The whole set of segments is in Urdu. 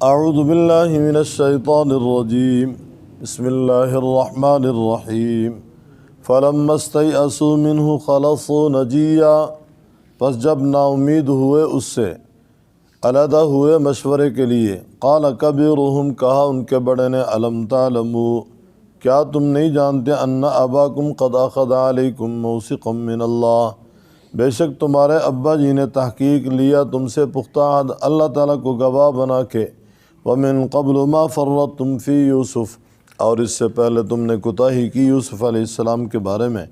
اعوذ باللہ من الشیطان الرجیم بسم اللہ الرحمن الرحیم فلما استیئسوا منہ خلصوا نجیا، پس جب نا امید ہوئے اس سے علیحدہ ہوئے مشورے کے لیے، قال کبیرہم، کہا ان کے بڑے نے، الم تعلموا، کیا تم نہیں جانتے، ان اباکم قد اخذ علیکم موثقا من اللہ، بے شک تمہارے ابا جی نے تحقیق لیا تم سے پختہ عہد اللہ تعالیٰ کو گواہ بنا کے، ومن قبل ما فرطتم فی یوسف، اور اس سے پہلے تم نے کوتاہی کی یوسف علیہ السلام کے بارے میں،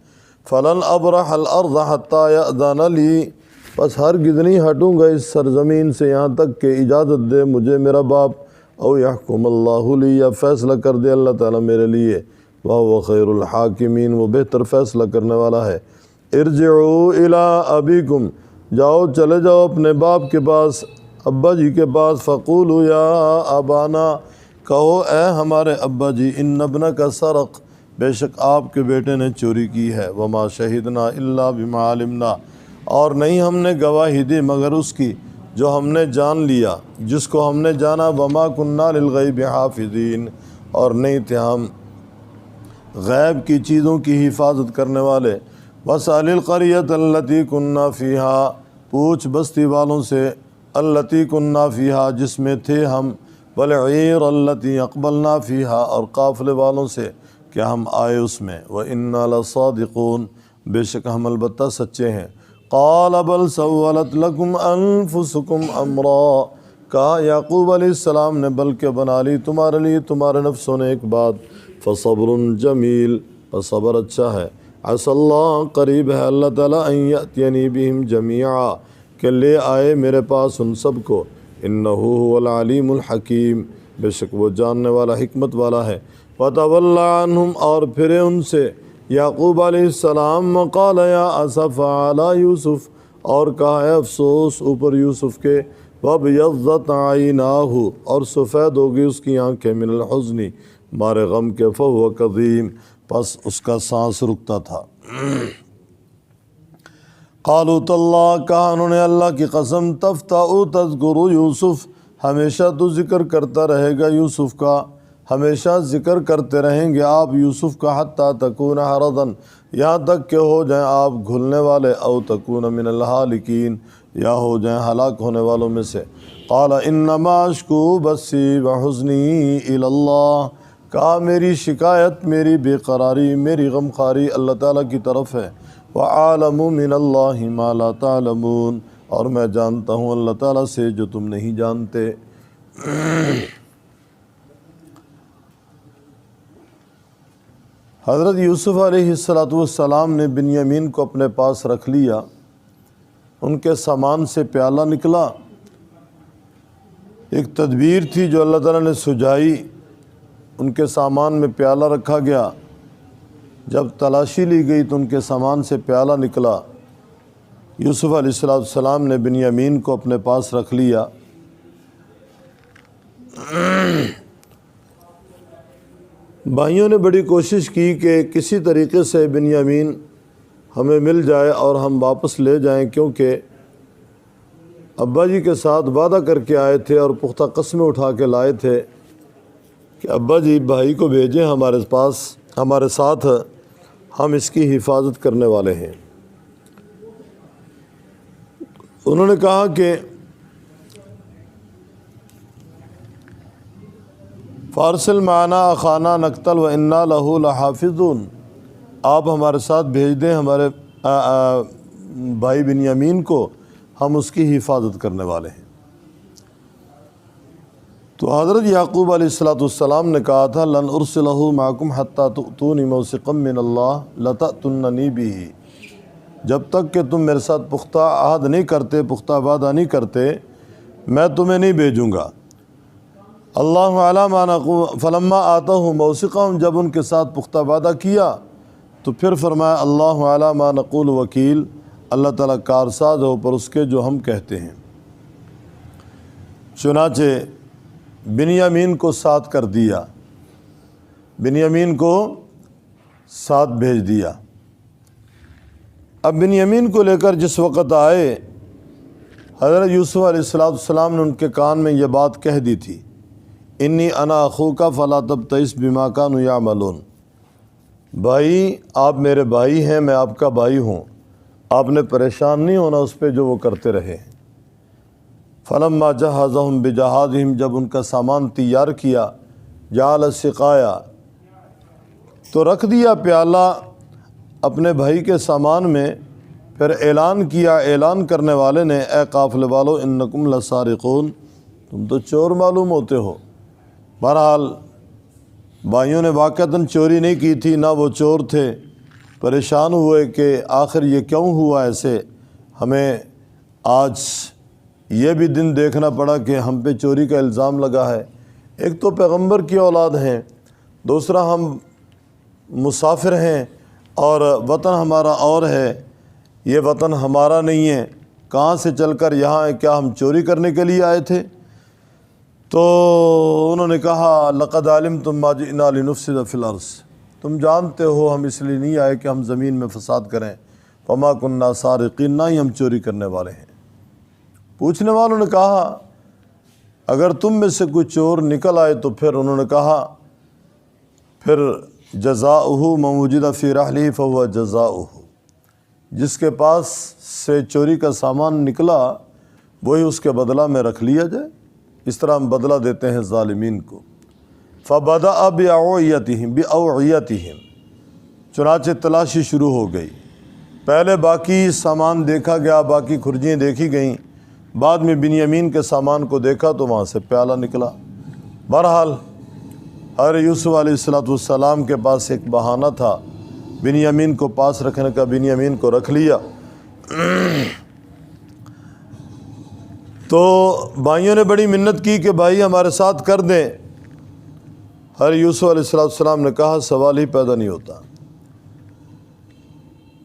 فلن ابرح الارض حتی یأذن لی، پس ہرگز نہیں ہٹوں گا اس سرزمین سے یہاں تک کہ اجازت دے مجھے میرا باپ، او یحکم اللہ لی، یا فیصلہ کر دے اللہ تعالیٰ میرے لیے، وہو خیر الحاکمین، وہ بہتر فیصلہ کرنے والا ہے۔ ارجعوا الی ابیکم، جاؤ چلے جاؤ اپنے باپ کے پاس، ابا جی کے پاس، فقولوا یا ابانا، کہو اے ہمارے ابا جی، ان ابنک سرق، بے شک آپ کے بیٹے نے چوری کی ہے، وما شہدنا الا بما علمنا، اور نہیں ہم نے گواہی دی مگر اس کی جو ہم نے جان لیا، جس کو ہم نے جانا، وما کننا للغیب حافظین، اور نہیں تھے ہم غیب کی چیزوں کی حفاظت کرنے والے۔ وَاسْأَلِ الْقَرْيَةَ الَّتِي كُنَّا فِيهَا، پوچھ بستی والوں سے، الَّتِي كُنَّا فِيهَا، جس میں تھے ہم، وَالْعِيرَ الَّتِي أَقْبَلْنَا فِيهَا، اور قافلے والوں سے کہ ہم آئے اس میں، وَإِنَّا لَصَادِقُونَ، بے شک ہم البتہ سچے ہیں۔ قَالَ بَلْ سَوَّلَتْ لَكُمْ أَنفُسُكُمْ أَمْرًا، کہا یعقوب علیہ السلام نے بلکہ بنا لی تمہارے لیے تمہارے نفسوں نے ایک بات، فَصَبْرٌ جَمِيل، پس صبر اچھا ہے، عسى اللہ، قریب ہے اللہ تعالیٰ، ان یأتینی بہم جمیعا، کہ لے آئے میرے پاس ان سب کو، انہ هو العلیم الحکیم، بے شک وہ جاننے والا حکمت والا ہے۔ وتولی عنہم، اور پھرے ان سے یعقوب علیہ السلام، وقال یا اسف علی یوسف، اور کہا ہے افسوس اوپر یوسف کے، وابیضت عیناہ، اور سفید ہوگی اس کی آنکھیں، من الحزن، مارے غم کے، فہو کظیم، پس اس کا سانس رکتا تھا۔ قالوا تاللہ، کہا انہوں نے اللہ کی قسم، تفتأ تذکر یوسف، ہمیشہ تو ذکر کرتا رہے گا یوسف کا، ہمیشہ ذکر کرتے رہیں گے آپ یوسف کا، حتی تکون حرضا، یہاں تک کہ ہو جائیں آپ گھلنے والے، او تکون من الہالکین، یا ہو جائیں ہلاک ہونے والوں میں سے۔ قال انما اشکو بثی وحزنی الی اللہ، کہا میری شکایت، میری بے قراری، میری غمخواری اللہ تعالیٰ کی طرف ہے، وَأَعْلَمُ مِنَ اللَّهِ مَا لَا تَعْلَمُونَ، اور میں جانتا ہوں اللہ تعالیٰ سے جو تم نہیں جانتے۔ حضرت یوسف علیہ السلام نے بنیامین کو اپنے پاس رکھ لیا، ان کے سامان سے پیالہ نکلا، ایک تدبیر تھی جو اللہ تعالیٰ نے سجائی، ان کے سامان میں پیالہ رکھا گیا، جب تلاشی لی گئی تو ان کے سامان سے پیالہ نکلا، یوسف علیہ السلام نے بنیامین کو اپنے پاس رکھ لیا۔ بھائیوں نے بڑی کوشش کی کہ کسی طریقے سے بنیامین ہمیں مل جائے اور ہم واپس لے جائیں، کیونکہ ابا جی کے ساتھ وعدہ کر کے آئے تھے اور پختہ قسمیں اٹھا کے لائے تھے کہ ابا جی بھائی کو بھیجیں ہمارے پاس، ہمارے ساتھ، ہم اس کی حفاظت کرنے والے ہیں۔ انہوں نے کہا کہ فارسل معنا اخانا نقتل وَإِنَّا لَهُ لَحَافِظُونَ، آپ ہمارے ساتھ بھیج دیں ہمارے بھائی بنیامین کو، ہم اس کی حفاظت کرنے والے ہیں۔ تو حضرت یعقوب علیہ السلام نے کہا تھا، لن ارسلہ معکم حتی تؤتونی موثقا من اللہ لتأتوننی بہ، جب تک کہ تم میرے ساتھ پختہ عہد نہیں کرتے، پختہ وعدہ نہیں کرتے، میں تمہیں نہیں بھیجوں گا۔ اللہ علی ما نقول، فلما آتاہ موثقہم، جب ان کے ساتھ پختہ وعدہ کیا تو پھر فرمایا اللہ علی ما نقول وکیل، اللہ تعالیٰ کارساز ہو پر اس کے جو ہم کہتے ہیں۔ چنانچہ بنیامین کو ساتھ کر دیا، بنیامین کو ساتھ بھیج دیا۔ اب بنیامین کو لے کر جس وقت آئے، حضرت یوسف علیہ السلام نے ان کے کان میں یہ بات کہہ دی تھی انی انا اخوک فلا تبتئس بما کانوا یعملون، بھائی آپ میرے بھائی ہیں، میں آپ کا بھائی ہوں، آپ نے پریشان نہیں ہونا اس پہ جو وہ کرتے رہے۔ فلما جہزہم بجہازہم، جب ان کا سامان تیار کیا، جعل السقایا، تو رکھ دیا پیالہ اپنے بھائی کے سامان میں، پھر اعلان کیا اعلان کرنے والے نے، اے قافلے والو انکم لسارقون، تم تو چور معلوم ہوتے ہو۔ بہرحال بھائیوں نے واقعتاً چوری نہیں کی تھی، نہ وہ چور تھے، پریشان ہوئے کہ آخر یہ کیوں ہوا ایسے، ہمیں آج یہ بھی دن دیکھنا پڑا کہ ہم پہ چوری کا الزام لگا ہے۔ ایک تو پیغمبر کی اولاد ہیں، دوسرا ہم مسافر ہیں اور وطن ہمارا اور ہے، یہ وطن ہمارا نہیں ہے، کہاں سے چل کر یہاں ہے، کیا ہم چوری کرنے کے لیے آئے تھے؟ تو انہوں نے کہا لقد علمتم ما جئنا لنفسد فی الارض، تم جانتے ہو ہم اس لیے نہیں آئے کہ ہم زمین میں فساد کریں، وما کننا سارقین، نہ ہی ہم چوری کرنے والے ہیں۔ پوچھنے والوں نے کہا اگر تم میں سے کوئی چور نکل آئے تو پھر انہوں نے کہا پھر جزاؤہ من وجد فی رحلہ فہو جزاؤہ، جس کے پاس سے چوری کا سامان نکلا وہی اس کے بدلہ میں رکھ لیا جائے، اس طرح ہم بدلہ دیتے ہیں ظالمین کو۔ فبدأ بأوعیتہم، چنانچہ تلاشی شروع ہو گئی، پہلے باقی سامان دیکھا گیا، باقی کھرجیاں دیکھی گئیں، بعد میں بنیامین کے سامان کو دیکھا تو وہاں سے پیالہ نکلا۔ بہرحال حضرت یوسف علیہ السلام کے پاس ایک بہانہ تھا بنیامین کو پاس رکھنے کا، بنیامین کو رکھ لیا۔ تو بھائیوں نے بڑی منت کی کہ بھائی ہمارے ساتھ کر دیں۔ حضرت یوسف علیہ السلام نے کہا سوال ہی پیدا نہیں ہوتا،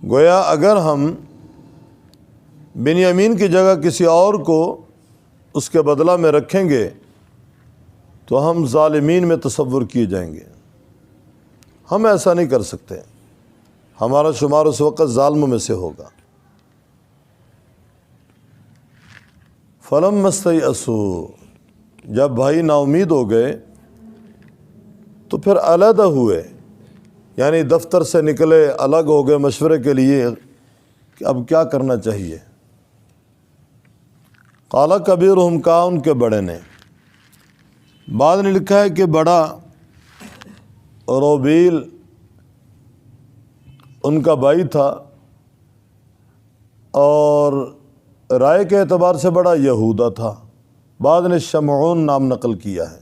گویا اگر ہم بنیامین کی جگہ کسی اور کو اس کے بدلہ میں رکھیں گے تو ہم ظالمین میں تصور کیے جائیں گے، ہم ایسا نہیں کر سکتے، ہمارا شمار اس وقت ظالموں میں سے ہوگا۔ فلما استیأسوا، جب بھائی نا امید ہو گئے تو پھر علیحدہ ہوئے، یعنی دفتر سے نکلے، الگ ہو گئے مشورے کے لیے کہ اب کیا کرنا چاہیے۔ قال کبیرہم، کہا ان کے بڑے نے، بعد نے لکھا ہے کہ بڑا روبیل ان کا بھائی تھا، اور رائے کے اعتبار سے بڑا یہودا تھا، بعد نے شمعون نام نقل کیا ہے۔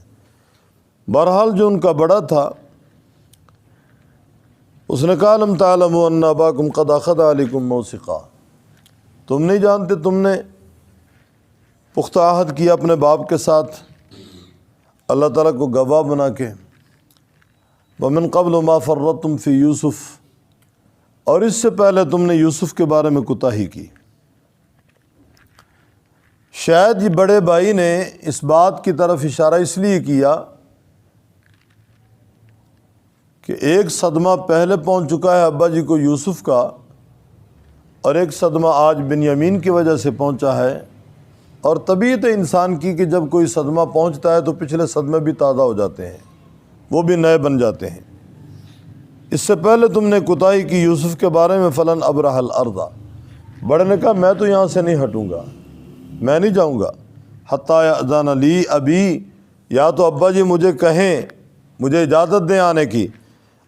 بہرحال جو ان کا بڑا تھا اس نے کہا لم تعلموا ان اباکم قد اخذ علیکم موثقا، تم نہیں جانتے تم نے پختہ عہد کیا اپنے باپ کے ساتھ اللہ تعالیٰ کو گواہ بنا کے، ومن قبل ما فرطتم فی یوسف، اور اس سے پہلے تم نے یوسف کے بارے میں کوتاہی کی۔ شاید یہ بڑے بھائی نے اس بات کی طرف اشارہ اس لیے کیا کہ ایک صدمہ پہلے پہنچ چکا ہے ابا جی کو یوسف کا، اور ایک صدمہ آج بنیامین کی وجہ سے پہنچا ہے، اور طبیعت انسان کی کہ جب کوئی صدمہ پہنچتا ہے تو پچھلے صدمے بھی تازہ ہو جاتے ہیں، وہ بھی نئے بن جاتے ہیں۔ اس سے پہلے تم نے کوتاہی کی یوسف کے بارے میں، فلن ابرح الارض، بڑے نے کہا میں تو یہاں سے نہیں ہٹوں گا، میں نہیں جاؤں گا، حتی یأذن لی ابی، یا تو ابا جی مجھے کہیں، مجھے اجازت دیں آنے کی،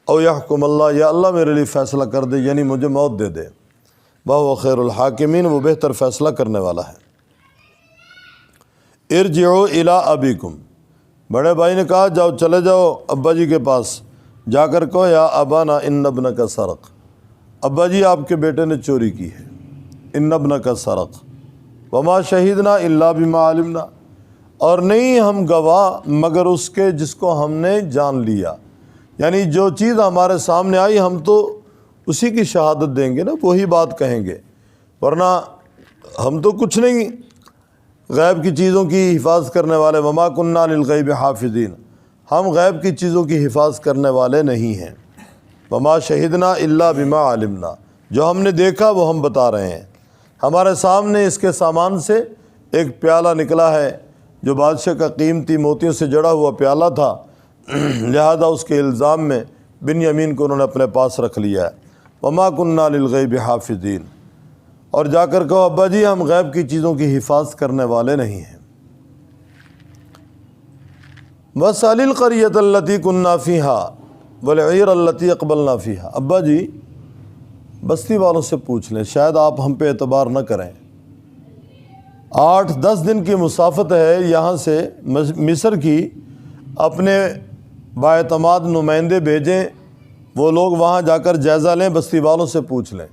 او یحکم اللہ، یا اللہ میرے لیے فیصلہ کر دے، یعنی مجھے موت دے دے، وہو خیر الحاکمین، وہ بہتر فیصلہ کرنے والا ہے۔ ارجعوا الی ابیکم، بڑے بھائی نے کہا جاؤ چلے جاؤ ابا جی کے پاس، جا کر کہو یا ابانا ان ابنک سرق، ابا جی آپ کے بیٹے نے چوری کی ہے، ان ابنک سرق، وما شہدنا الا بما علمنا، اور نہیں ہم گواہ مگر اس کے جس کو ہم نے جان لیا، یعنی جو چیز ہمارے سامنے آئی ہم تو اسی کی شہادت دیں گے نا، وہی بات کہیں گے، ورنہ ہم تو کچھ نہیں غیب کی چیزوں کی حفاظت کرنے والے، وما کننا للغیب حافظین، ہم غیب کی چیزوں کی حفاظت کرنے والے نہیں ہیں، وما شہدنا الا بما علمنا، جو ہم نے دیکھا وہ ہم بتا رہے ہیں، ہمارے سامنے اس کے سامان سے ایک پیالہ نکلا ہے جو بادشاہ کا قیمتی موتیوں سے جڑا ہوا پیالہ تھا، لہذا اس کے الزام میں بنیامین کو انہوں نے اپنے پاس رکھ لیا ہے۔ وما كنا للغیب حافظین، اور جا کر کہو ابا جی ہم غیب کی چیزوں کی حفاظت کرنے والے نہیں ہیں۔ وَاسْأَلِ الْقَرْيَةَ الَّتِي كُنَّا فِيهَا وَالْعِيرَ الَّتِي أَقْبَلْنَا فِيهَا۔ ابا جی بستی والوں سے پوچھ لیں، شاید آپ ہم پہ اعتبار نہ کریں۔ 8-10 دن کی مسافت ہے یہاں سے مصر کی، اپنے باعتماد نمائندے بھیجیں، وہ لوگ وہاں جا کر جائزہ لیں، بستی والوں سے پوچھ لیں،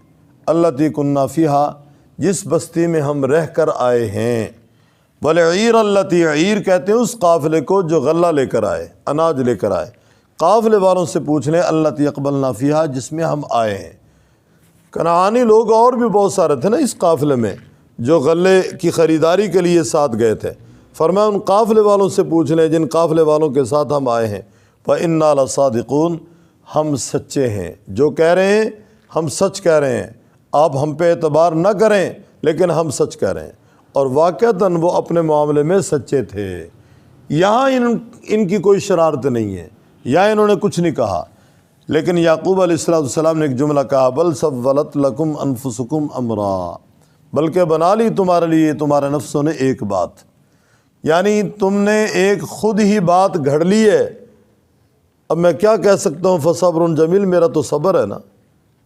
الَّتِي كُنَّا فِيهَا، جس بستی میں ہم رہ کر آئے ہیں، وَالْعِيرَ الَّتِي، عیر کہتے ہیں اس قافلے کو جو غلہ لے کر آئے، اناج لے کر آئے، قافلے والوں سے پوچھ لیں الَّتِي أَقْبَلْنَا فِيهَا، جس میں ہم آئے ہیں۔ کنعانی لوگ اور بھی بہت سارے تھے نا اس قافلے میں جو غلے کی خریداری کے لیے ساتھ گئے تھے، فرمایا ان قافلے والوں سے پوچھ لیں جن قافلے والوں کے ساتھ ہم آئے ہیں، فَإِنَّا لَصَادِقُونَ، ہم سچے ہیں، جو کہہ رہے ہیں ہم سچ کہہ رہے ہیں، آپ ہم پہ اعتبار نہ کریں لیکن ہم سچ کہہ رہے ہیں۔ اور واقعتاً وہ اپنے معاملے میں سچے تھے، یہاں ان کی کوئی شرارت نہیں ہے، یا انہوں نے کچھ نہیں کہا۔ لیکن یعقوب علیہ السلام نے ایک جملہ کہا، بل سولت لکم انفسکم امرا، بلکہ بنا لی تمہارے لیے تمہارے نفسوں نے ایک بات، یعنی تم نے ایک خود ہی بات گھڑ لی ہے۔ اب میں کیا کہہ سکتا ہوں، فصبر جمیل، میرا تو صبر ہے نا،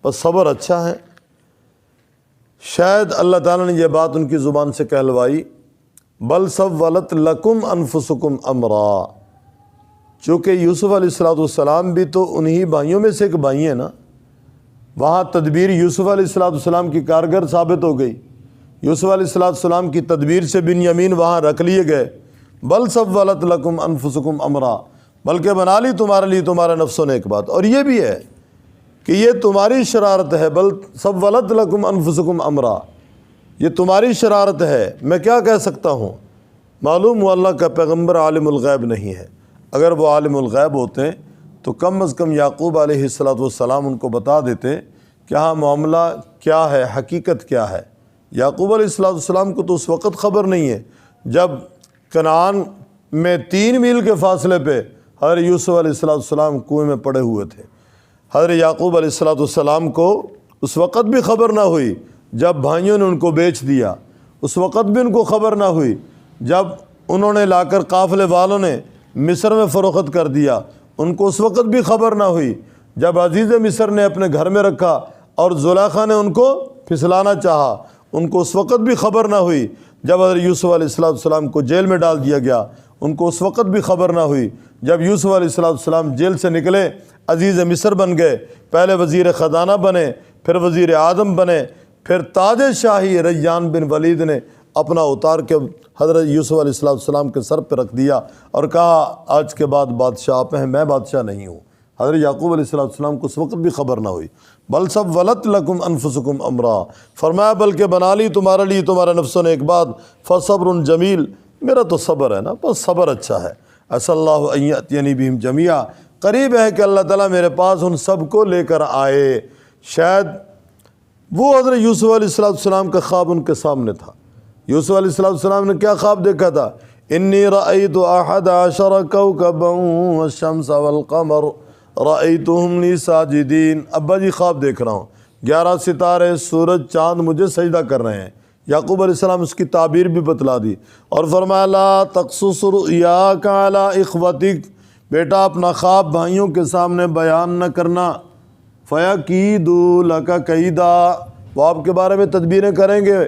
بس صبر اچھا ہے۔ شاید اللہ تعالیٰ نے یہ بات ان کی زبان سے کہلوائی، بل سولت لکم انفسکم امرا، چونکہ یوسف علیہ السلام بھی تو انہی بھائیوں میں سے ایک بھائی ہیں نا، وہاں تدبیر یوسف علیہ السلام کی کارگر ثابت ہو گئی، یوسف علیہ السلام کی تدبیر سے بنیامین وہاں رکھ لیے گئے۔ بل سولت لکم انفسکم امرا، بلکہ بنا لی تمہارے لیے تمہارے نفسوں نے ایک بات، اور یہ بھی ہے کہ یہ تمہاری شرارت ہے، بل سولت لکم انفسکم امرا، یہ تمہاری شرارت ہے، میں کیا کہہ سکتا ہوں۔ معلوم ہوا اللہ کا پیغمبر عالم الغیب نہیں ہے، اگر وہ عالم الغیب ہوتے تو کم از کم یعقوب علیہ السلام ان کو بتا دیتے کہ ہاں معاملہ کیا ہے، حقیقت کیا ہے۔ یعقوب علیہ السلام کو تو اس وقت خبر نہیں ہے جب کنعان میں 3 میل کے فاصلے پہ حضرت یوسف علیہ السلام کنویں میں پڑے ہوئے تھے۔ حضرت یعقوب علیہ السلام کو اس وقت بھی خبر نہ ہوئی جب بھائیوں نے ان کو بیچ دیا، اس وقت بھی ان کو خبر نہ ہوئی جب انہوں نے لا کر قافلے والوں نے مصر میں فروخت کر دیا، ان کو اس وقت بھی خبر نہ ہوئی جب عزیز مصر نے اپنے گھر میں رکھا اور زلیخا نے ان کو پھسلانا چاہا، ان کو اس وقت بھی خبر نہ ہوئی جب حضرت یوسف علیہ السلام کو جیل میں ڈال دیا گیا، ان کو اس وقت بھی خبر نہ ہوئی جب یوسف علیہ السلام جیل سے نکلے، عزیز مصر بن گئے، پہلے وزیر خزانہ بنے، پھر وزیر اعظم بنے، پھر تاج شاہی ریان بن ولید نے اپنا اتار کے حضرت یوسف علیہ السلام کے سر پہ رکھ دیا اور کہا آج کے بعد بادشاہ آپ ہیں، میں بادشاہ نہیں ہوں۔ حضرت یعقوب علیہ السلام کو اس وقت بھی خبر نہ ہوئی۔ بل سولت لکم انفسکم امرا، فرمایا بلکہ بنا لی تمہارے لیے تمہارے نفسوں نے ایک بات، فصبر جمیل، میرا تو صبر ہے نا، بس صبر اچھا ہے۔ عسى اللہ ان یأتینی بہم جمیعا، قریب ہے کہ اللہ تعالیٰ میرے پاس ان سب کو لے کر آئے۔ شاید وہ حضرت یوسف علیہ السلام کا خواب ان کے سامنے تھا۔ یوسف علیہ السلام نے کیا خواب دیکھا تھا؟ انی رأیت 11 کوکبا والشمس والقمر رأیتہم لی ساجدین، ابا جی خواب دیکھ رہا ہوں، 11 ستارے، سورج، چاند مجھے سجدہ کر رہے ہیں۔ یعقوب علیہ السلام اس کی تعبیر بھی بتلا دی اور فرمایا لا تقصص رؤیاک علی اخوتک، بیٹا اپنا خواب بھائیوں کے سامنے بیان نہ کرنا، فیکیدوا لک کیدا، وہ آپ کے بارے میں تدبیریں کریں گے۔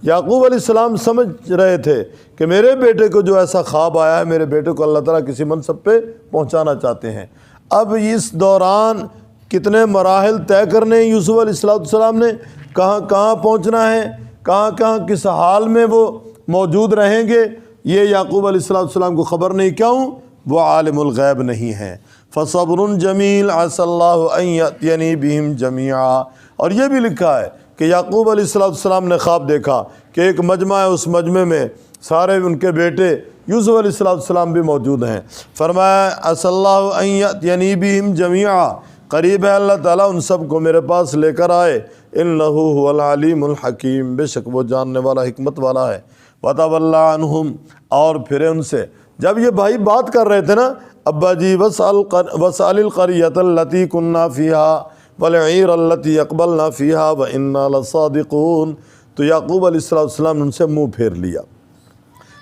یعقوب علیہ السلام سمجھ رہے تھے کہ میرے بیٹے کو جو ایسا خواب آیا ہے، میرے بیٹے کو اللہ تعالیٰ کسی منصب پہ پہنچانا چاہتے ہیں۔ اب اس دوران کتنے مراحل طے کرنے ہیں یوسف علیہ السلام نے، کہاں کہاں پہنچنا ہے، کہاں کہاں کس حال میں وہ موجود رہیں گے، یہ یعقوب علیہ السلام کو خبر نہیں۔ کیوں؟ وہ عالم الغیب نہیں ہیں۔ فصبر جمیل عسى اللہ ان یأتینی بہم جمیعا، اور یہ بھی لکھا ہے کہ یعقوب علیہ السلام نے خواب دیکھا کہ ایک مجمع ہے، اس مجمع میں سارے ان کے بیٹے یوسف علیہ السلام بھی موجود ہیں۔ فرمایا عسى اللہ ان یأتینی بہم جمیعا، قریب ہے اللہ تعالیٰ ان سب کو میرے پاس لے کر آئے، انہ هو العلیم الحکیم، بے شک وہ جاننے والا حکمت والا ہے۔ وَتَوَلَّى عَنْهُمْ، اور پھرے ان سے۔ جب یہ بھائی بات کر رہے تھے نا، ابا جی وَاسْأَلِ الْقَرْيَةَ الَّتِي كُنَّا فِيهَا وَالْعِيرَ الَّتِي أَقْبَلْنَا فِيهَا وَإِنَّا لَصَادِقُونَ، تو یعقوب علیہ السلام نے ان سے منہ پھیر لیا۔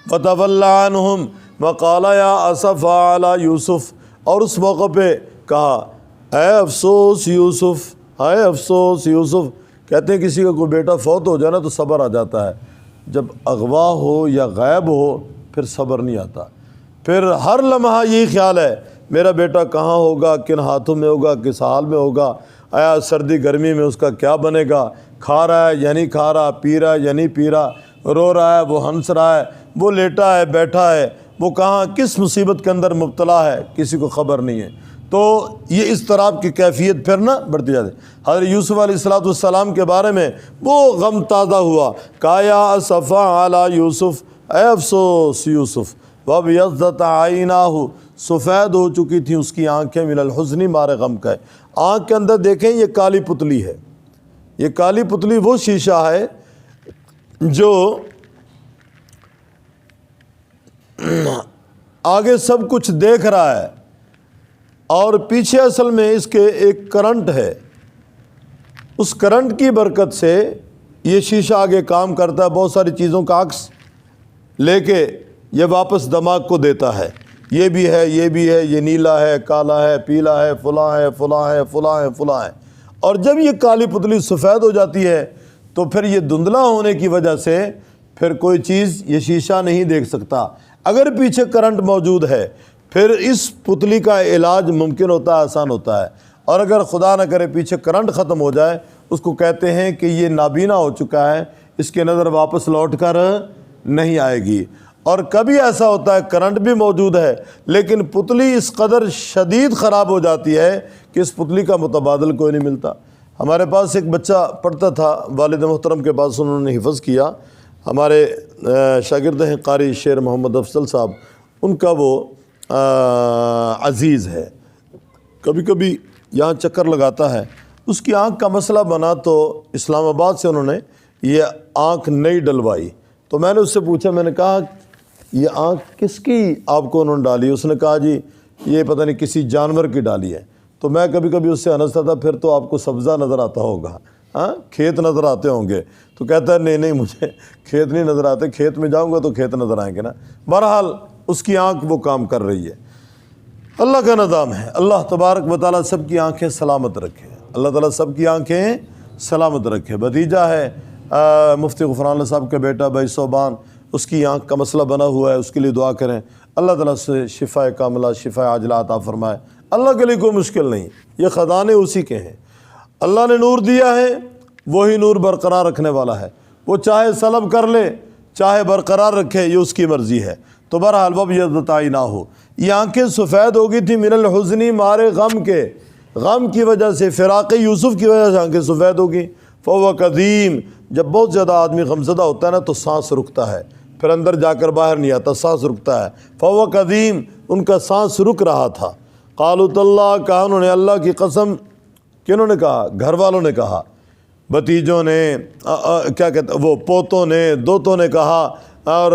وَتَوَلَّى عَنْهُمْ وَقَالَ يَا أَسَفَا عَلَى یوسف، اور اس موقع پہ کہا اے افسوس یوسف، اے افسوس یوسف۔ کہتے ہیں کسی کا کوئی بیٹا فوت ہو جائے نا تو صبر آ جاتا ہے، جب اغوا ہو یا غائب ہو پھر صبر نہیں آتا، پھر ہر لمحہ یہی خیال ہے میرا بیٹا کہاں ہوگا، کن ہاتھوں میں ہوگا، کس حال میں ہوگا، آیا سردی گرمی میں اس کا کیا بنے گا، کھا رہا ہے یا نہیں کھا رہا، پی رہا ہے یا نہیں پی رہا، رو رہا ہے، وہ ہنس رہا ہے، وہ لیٹا ہے بیٹھا ہے، وہ کہاں کس مصیبت کے اندر مبتلا ہے، کسی کو خبر نہیں ہے۔ تو یہ اضطراب کی کیفیت پھر نہ بڑھتی جاتی۔ حضرت یوسف علیہ السلام کے بارے میں وہ غم تازہ ہوا، کہا یا اسفا علی یوسف، اے افسوس یوسف، وابیضت عیناہ، سفید ہو چکی تھیں اس کی آنکھیں، من الحزن، مارے غم کا ہے۔ آنکھ کے اندر دیکھیں یہ کالی پتلی ہے، یہ کالی پتلی وہ شیشہ ہے جو آگے سب کچھ دیکھ رہا ہے اور پیچھے اصل میں اس کے ایک کرنٹ ہے، اس کرنٹ کی برکت سے یہ شیشہ آگے کام کرتا ہے، بہت ساری چیزوں کا عکس لے کے یہ واپس دماغ کو دیتا ہے، یہ بھی ہے، یہ بھی ہے، یہ نیلا ہے، کالا ہے، پیلا ہے، فلاں ہے، فلاں ہے، فلاں ہے، فلاں ہے۔ اور جب یہ کالی پتلی سفید ہو جاتی ہے تو پھر یہ دھندلا ہونے کی وجہ سے پھر کوئی چیز یہ شیشہ نہیں دیکھ سکتا۔ اگر پیچھے کرنٹ موجود ہے پھر اس پتلی کا علاج ممکن ہوتا ہے، آسان ہوتا ہے، اور اگر خدا نہ کرے پیچھے کرنٹ ختم ہو جائے، اس کو کہتے ہیں کہ یہ نابینا ہو چکا ہے، اس کی نظر واپس لوٹ کر نہیں آئے گی۔ اور کبھی ایسا ہوتا ہے کرنٹ بھی موجود ہے لیکن پتلی اس قدر شدید خراب ہو جاتی ہے کہ اس پتلی کا متبادل کوئی نہیں ملتا۔ ہمارے پاس ایک بچہ پڑھتا تھا، والد محترم کے پاس انہوں نے حفظ کیا، ہمارے شاگرد ہیں قاری شیر محمد افضل صاحب، ان کا وہ عزیز ہے، کبھی کبھی یہاں چکر لگاتا ہے، اس کی آنکھ کا مسئلہ بنا تو اسلام آباد سے انہوں نے یہ آنکھ نئی ڈلوائی۔ تو میں نے اس سے پوچھا، میں نے کہا یہ آنکھ کس کی آپ کو انہوں نے ڈالی؟ اس نے کہا جی یہ پتہ نہیں کسی جانور کی ڈالی ہے۔ تو میں کبھی کبھی اس سے ہنستا تھا، پھر تو آپ کو سبزہ نظر آتا ہوگا، ہاں کھیت نظر آتے ہوں گے۔ تو کہتا ہے نہیں مجھے کھیت نہیں نظر آتے، کھیت میں جاؤں گا تو کھیت نظر آئیں گے نا۔ بہرحال اس کی آنکھ وہ کام کر رہی ہے، اللہ کا نظام ہے۔ اللہ تبارک و تعالیٰ سب کی آنکھیں سلامت رکھے، اللہ تعالیٰ سب کی آنکھیں سلامت رکھے۔ بھتیجا ہے مفتی غفران اللہ صاحب کا بیٹا بھائی صوبان، اس کی آنکھ کا مسئلہ بنا ہوا ہے، اس کے لیے دعا کریں، اللہ تعالیٰ سے شفا کاملہ، شفا عاجلہ عطا فرمائے۔ اللہ کے لیے کوئی مشکل نہیں، یہ خزانے اسی کے ہیں۔ اللہ نے نور دیا ہے، وہی نور برقرار رکھنے والا ہے، وہ چاہے سلب کر لے چاہے برقرار رکھے، یہ اس کی مرضی ہے۔ تو بہرحال وَبْيَضَّتْ عَيْنَاهُ، یہ آنکھیں سفید ہو گئی تھی من الحزن، مارے غم کے، غم کی وجہ سے، فراق یوسف کی وجہ سے آنکھیں سفید ہو گئی۔ فَهُوَ كَظِيمٌ، جب بہت زیادہ آدمی غمزدہ ہوتا ہے نا تو سانس رکتا ہے، پھر اندر جا کر باہر نہیں آتا، سانس رکتا ہے۔ فَهُوَ كَظِيمٌ، ان کا سانس رک رہا تھا۔ قَالُوا تَاللَّهِ، کہا انہوں نے اللہ کی قسم، کنہوں نے کہا؟ گھر والوں نے کہا، بھتیجوں نے، کیا کہتے وہ پوتوں نے، دوتوں نے کہا، اور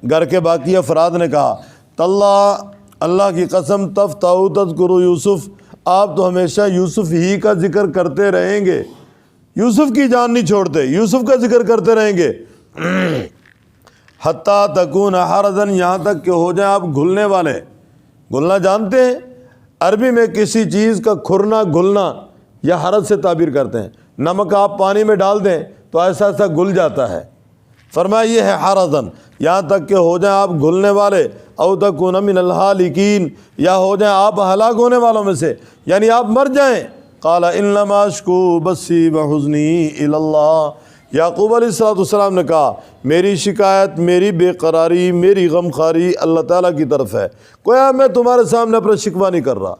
گھر کے باقی افراد نے کہا، تاللہ، اللہ کی قسم، تفتؤ تذکروا یوسف، آپ تو ہمیشہ یوسف ہی کا ذکر کرتے رہیں گے، یوسف کی جان نہیں چھوڑتے، یوسف کا ذکر کرتے رہیں گے، حتیٰ تکون حرضاً، یہاں تک کہ ہو جائیں آپ گھلنے والے۔ گھلنا جانتے ہیں؟ عربی میں کسی چیز کا کھرنا، گھلنا، یا حرض سے تعبیر کرتے ہیں۔ نمک آپ پانی میں ڈال دیں تو ایسا ایسا گل جاتا ہے، فرمایا یہ ہے حرضاً، یہاں تک کہ ہو جائیں آپ گھلنے والے، او تکون من الہالکین، یا ہو جائیں آپ ہلاک ہونے والوں میں سے، یعنی آپ مر جائیں۔ قال انما اشکو بثی وحزنی الی اللہ، یعقوب علیہ السلام نے کہا میری شکایت، میری بے قراری، میری غمخواری اللہ تعالیٰ کی طرف ہے۔ گویا میں تمہارے سامنے اپنا شکوہ نہیں کر رہا،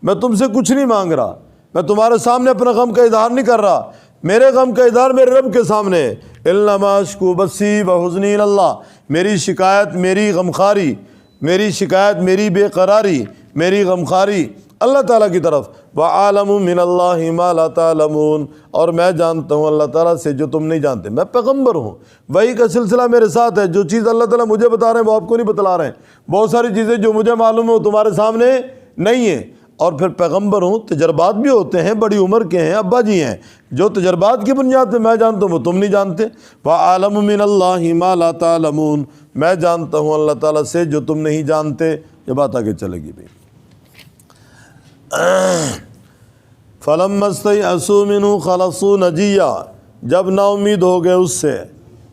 میں تم سے کچھ نہیں مانگ رہا، میں تمہارے سامنے اپنا غم کا اظہار نہیں کر رہا، میرے غم کا اظہار میرے رب کے سامنے ہے۔ انما اشکو بثی وحزنی الی اللہ، میری شکایت، میری غمخواری، میری شکایت، میری بے قراری، میری غمخواری اللہ تعالیٰ کی طرف، وَعَالَمُ مِنَ اللَّهِ مَا لَا تَعْلَمُونَ، اور میں جانتا ہوں اللہ تعالیٰ سے جو تم نہیں جانتے۔ میں پیغمبر ہوں، وحی کا سلسلہ میرے ساتھ ہے، جو چیز اللہ تعالیٰ مجھے بتا رہے ہیں وہ آپ کو نہیں بتلا رہے ہیں، بہت ساری چیزیں جو مجھے معلوم ہے وہ تمہارے سامنے نہیں ہیں۔ اور پھر پیغمبر ہوں، تجربات بھی ہوتے ہیں، بڑی عمر کے ہیں، ابا جی ہیں، جو تجربات کی بنیاد پہ میں جانتا ہوں وہ تم نہیں جانتے۔ وَعَالَمُ مِنَ اللَّهِ مَا لَا تَعْلَمُونَ، میں جانتا ہوں اللہ تعالیٰ سے جو تم نہیں جانتے۔ یہ بات آگے چلے گی بھائی۔ فَلَمَّا اسْتَيْأَسُوا مِنْهُ خَلَصُوا نَجِيًّا، جب نا امید ہو گئے اس سے،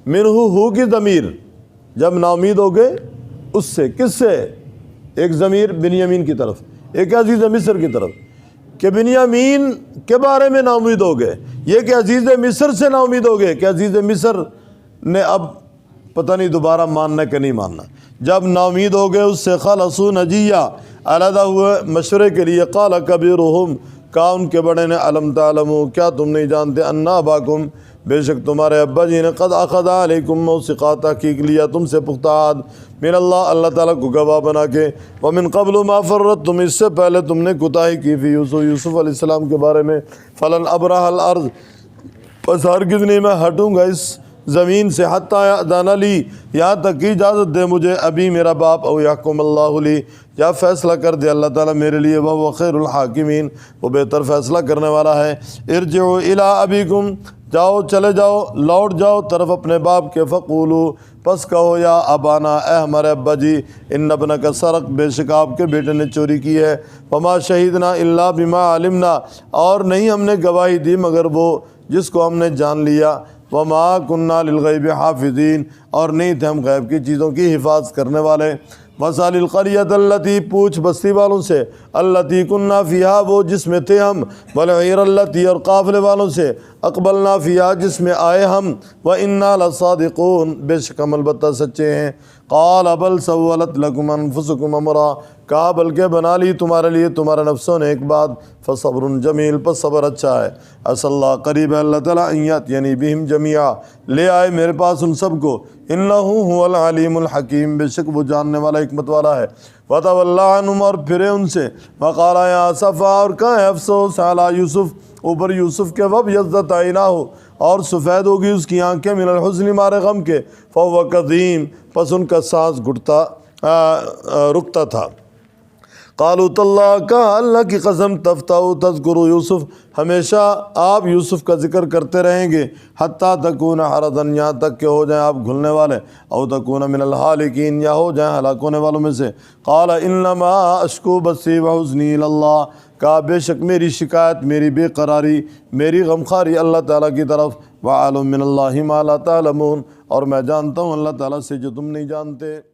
منہ ہو کی ضمیر، جب نا امید ہو گئے اس سے، کس سے؟ ایک ضمیر بنیامین کی طرف، ایک عزیز مصر کی طرف، کہ بنیامین کے بارے میں نا امید ہو گئے، یہ کہ عزیز مصر سے نا امید ہو گئے کہ عزیز مصر نے اب پتہ نہیں دوبارہ ماننا کہ نہیں ماننا۔ جب نا امید ہو گئے اس سے، خلصوا نجیہ، علیحدہ ہوئے مشورے کے لیے، قال کبیرہم، کہا ان کے بڑے نے، الم تعلموا، کیا تم نہیں جانتے، ان اباکم، بے شک تمہارے ابا جی نے، قد اخذ علیکم موثقا، تحقیق لیا تم سے پختہ عہد، من اللہ، اللہ تعالیٰ کو گواہ بنا کے، ومن قبل ما فرطتم، اس سے پہلے تم نے کوتاہی کی، فی یوسف، یوسف علیہ السلام کے بارے میں، فلن ابرح الارض، پس ہرگز نہیں میں ہٹوں گا اس زمین سے، حتی یأذن لی، یہاں تک کہ اجازت دے مجھے، ابھی میرا باپ، او یحکم اللہ لی، یا فیصلہ کر دے اللہ تعالیٰ میرے لیے، وہو خیر الحاکمین، وہ بہتر فیصلہ کرنے والا ہے۔ ارجعوا الی ابیکم، جاؤ چلے جاؤ، لوٹ جاؤ طرف اپنے باپ کے، فقولو، پس کہو، یا ابانا، اے ہمارے ابا جی، ان ابنک سرق، بے شک آپ کے بیٹے نے چوری کی ہے، وما شہیدنا الا بما علمنا، اور نہیں ہم نے گواہی دی مگر وہ جس کو ہم نے جان لیا، وما کننا للغیب حافظین، اور نہیں تھے ہم غیب کی چیزوں کی حفاظت کرنے والے۔ وَاسْأَلِ الْقَرْيَةَ الَّتِي، پوچھ بستی والوں سے، الَّتِي كُنَّا فِيهَا، وہ جس میں تھے ہم، وَالْعِيرَ الَّتِي، اور قافلے والوں سے، اقبلنا فِيهَا، جس میں آئے ہم، وَإِنَّا لَصَادِقُونَ، بے شک ہم البتہ سچے ہیں۔ قَالَ بَلْ سَوَّلَتْ لَكُمْ أَنفُسُكُمْ أَمْرًا، کہا بلکہ بنا لی تمہارے لیے تمہارے نفسوں نے ایک بات، فصبر جمیل، پس صبر اچھا ہے، عسى اللہ، قریب ہے اللہ تعالیٰ، ان یأتینی بہم جمیعا، لے آئے میرے پاس ان سب کو، انہ هو العلیم الحکیم، بے شک وہ جاننے والا حکمت والا ہے۔ وتولی عنہم، اور پھرے ان سے، وقال یا اسفا، اور کہاں ہے افسوس، علی یوسف، اوپر یوسف کے، وابیضت عیناہ، اور سفید ہوگی اس کی آنکھیں، من الحزن، مارے غم کے، فهو کظیم، پس ان کا سانس رکتا تھا۔ قالوا تاللہ، کہا اللہ کی قسم، تفتؤ تذکر یوسف، ہمیشہ آپ یوسف کا ذکر کرتے رہیں گے، حتیٰ تکون حرضا، یہاں تک کہ ہو جائیں آپ گھلنے والے، او تکون من الحالکین، یا ہو جائیں ہلاک ہونے والوں میں سے۔ قال انما اشکو بثی وحزنی الی اللہ، کہا بے شک میری شکایت، میری بے قراری، میری غمخواری اللہ تعالیٰ کی طرف، وعلم من اللہ ما لا تعلمون، اور میں جانتا ہوں اللہ تعالیٰ سے جو تم نہیں جانتے۔